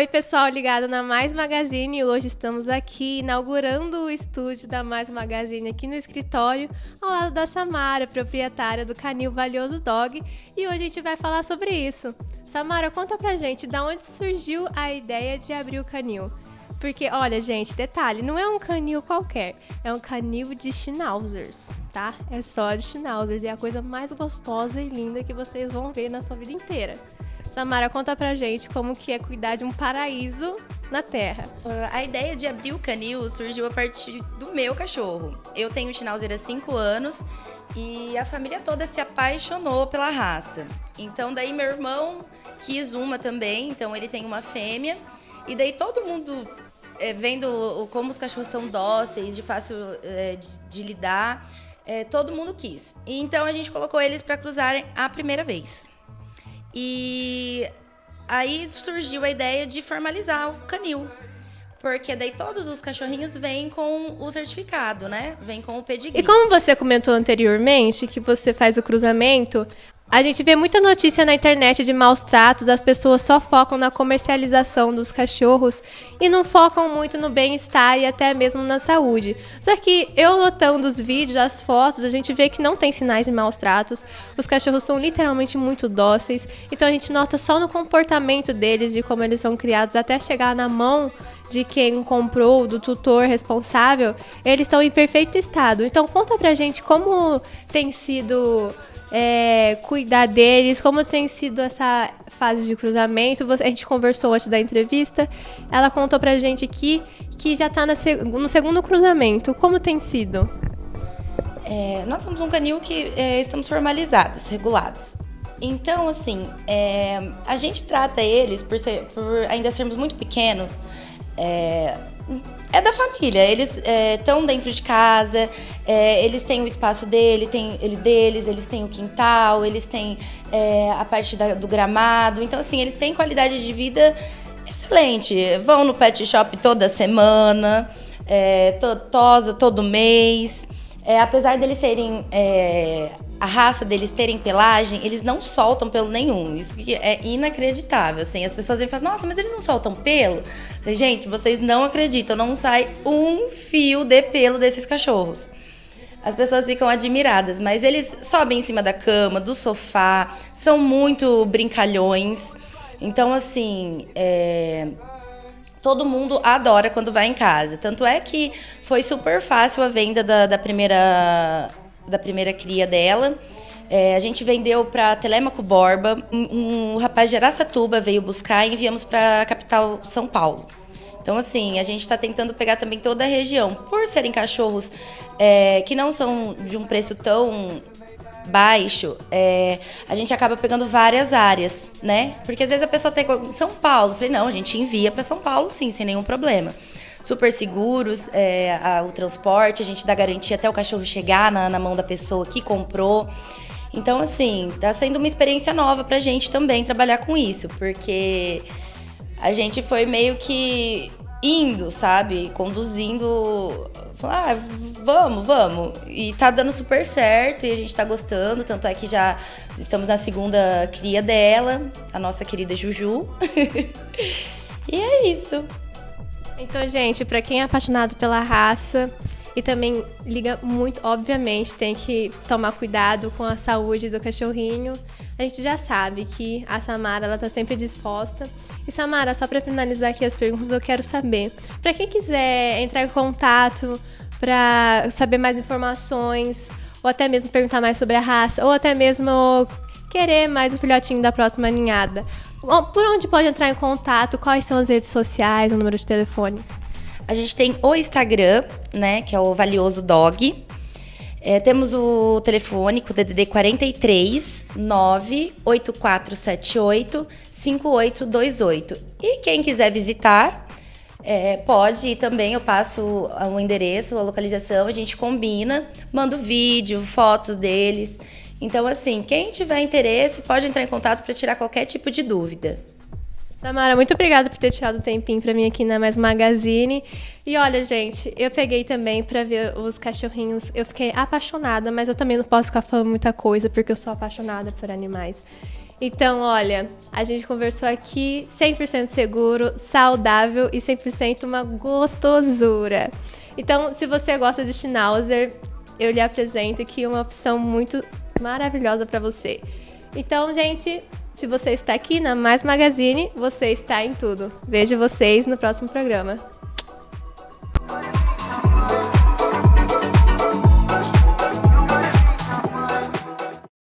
Oi, pessoal ligado na Mais Magazine. Hoje estamos aqui inaugurando o estúdio da Mais Magazine aqui no escritório, ao lado da Samara, proprietária do canil Valioso Dog. E hoje a gente vai falar sobre isso. Samara, conta pra gente de onde surgiu a ideia de abrir o canil. Porque, olha, gente, detalhe, não é um canil qualquer, é um canil de schnauzers, tá? É só de schnauzers e é a coisa mais gostosa e linda que vocês vão ver na sua vida inteira. Samara, conta pra gente como que é cuidar de um paraíso na Terra. A ideia de abrir o canil surgiu a partir do meu cachorro. Eu tenho um Schnauzer há 5 anos e a família toda se apaixonou pela raça. Então, daí meu irmão quis uma também, então ele tem uma fêmea. E daí todo mundo, vendo como os cachorros são dóceis, de fácil de lidar, todo mundo quis. E então a gente colocou eles para cruzarem a primeira vez. E aí surgiu a ideia de formalizar o canil. Porque daí todos os cachorrinhos vêm com o certificado, né? Vêm com o pedigree. E como você comentou anteriormente, que você faz o cruzamento, a gente vê muita notícia na internet de maus tratos, as pessoas só focam na comercialização dos cachorros e não focam muito no bem-estar e até mesmo na saúde. Só que eu notando os vídeos, as fotos, a gente vê que não tem sinais de maus tratos, os cachorros são literalmente muito dóceis, então a gente nota só no comportamento deles, de como eles são criados, até chegar na mão de quem comprou, do tutor responsável, eles estão em perfeito estado. Então conta pra gente como tem sido cuidar deles, como tem sido essa fase de cruzamento. A gente conversou antes da entrevista, ela contou pra gente aqui que já tá no segundo cruzamento. Como tem sido? Nós somos um canil que estamos formalizados, regulados. Então, assim, a gente trata eles, por ainda sermos muito pequenos, é da família, eles estão dentro de casa, eles têm o espaço deles, eles têm o quintal, eles têm a parte do gramado. Então, assim, eles têm qualidade de vida excelente. Vão no pet shop toda semana, tosa todo mês. Apesar deles serem... a raça deles terem pelagem, eles não soltam pelo nenhum. Isso que é inacreditável, assim. As pessoas vêm e falam, nossa, mas eles não soltam pelo? Gente, vocês não acreditam, não sai um fio de pelo desses cachorros. As pessoas ficam admiradas, mas eles sobem em cima da cama, do sofá, são muito brincalhões. Então, assim, todo mundo adora quando vai em casa. Tanto é que foi super fácil a venda da primeira cria dela. A gente vendeu para Telêmaco Borba. Um rapaz de Araçatuba veio buscar e enviamos para a capital São Paulo. Então, assim, a gente está tentando pegar também toda a região. Por serem cachorros que não são de um preço tão baixo, a gente acaba pegando várias áreas, né? Porque às vezes a pessoa tem em São Paulo. Eu falei, não, a gente envia para São Paulo sim, sem nenhum problema. Super seguros, o transporte, a gente dá garantia até o cachorro chegar na mão da pessoa que comprou. Então, assim, tá sendo uma experiência nova pra gente também trabalhar com isso, porque a gente foi meio que indo, sabe? Conduzindo, vamos. E tá dando super certo e a gente tá gostando, tanto é que já estamos na segunda cria dela, a nossa querida Juju. E é isso. Então, gente, pra quem é apaixonado pela raça e também liga muito, obviamente, tem que tomar cuidado com a saúde do cachorrinho. A gente já sabe que a Samara, ela tá sempre disposta. E Samara, só pra finalizar aqui as perguntas, eu quero saber, pra quem quiser entrar em contato, pra saber mais informações, ou até mesmo perguntar mais sobre a raça, ou até mesmo querer mais o filhotinho da próxima ninhada, por onde pode entrar em contato? Quais são as redes sociais, o número de telefone? A gente tem o Instagram, né, que é o Valioso Dog. Temos o telefone, o DDD 43 98478 5828. E quem quiser visitar, pode ir também. Eu passo o endereço, a localização, a gente combina, manda vídeo, fotos deles. Então, assim, quem tiver interesse pode entrar em contato para tirar qualquer tipo de dúvida. Samara, muito obrigada por ter tirado o tempinho para mim aqui na Mais Magazine. E olha, gente, eu peguei também para ver os cachorrinhos. Eu fiquei apaixonada, mas eu também não posso ficar falando muita coisa porque eu sou apaixonada por animais. Então, olha, a gente conversou aqui 100% seguro, saudável e 100% uma gostosura. Então, se você gosta de Schnauzer, eu lhe apresento aqui uma opção muito maravilhosa para você. Então, gente, se você está aqui na Mais Magazine, você está em tudo. Vejo vocês no próximo programa.